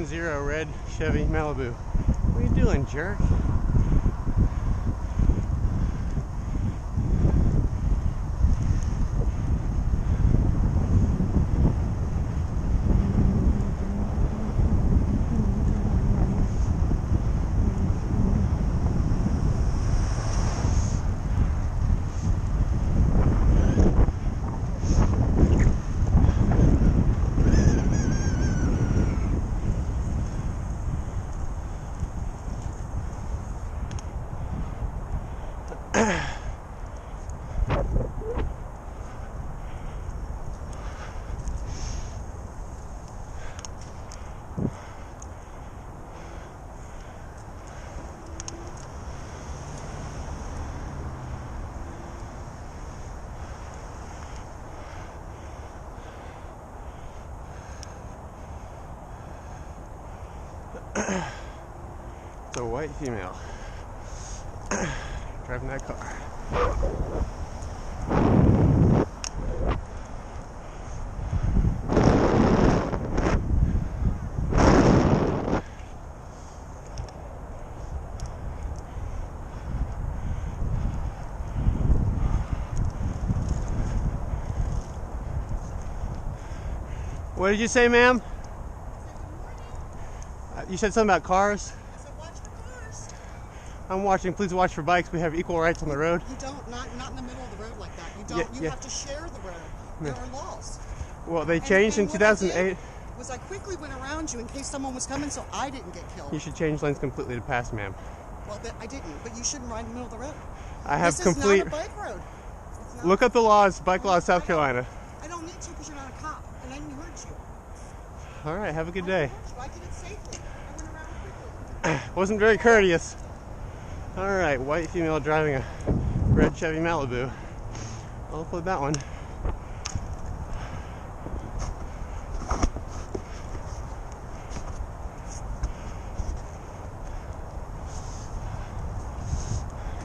7-0 red Chevy Malibu. What are you doing, jerk? It's a white female driving that car. What did you say, ma'am? You said something about cars? I said watch for cars. I'm watching. Please watch for bikes. We have equal rights on the road. You don't, not in the middle of the road like that. You don't. You have to share the road. There are laws. Well, they changed in 2008. I quickly went around you in case someone was coming, so I didn't get killed. You should change lanes completely to pass, ma'am. Well, I didn't, but you shouldn't ride in the middle of the road. I have this complete. This is not a bike road. Look up the laws, bike laws, South Carolina. I don't need to because you're not a cop, and I didn't hurt you. All right, have a good day. I did it safely. I went around quickly. Wasn't very courteous. All right, white female driving a red Chevy Malibu. I'll upload that one.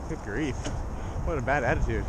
Good grief. What a bad attitude.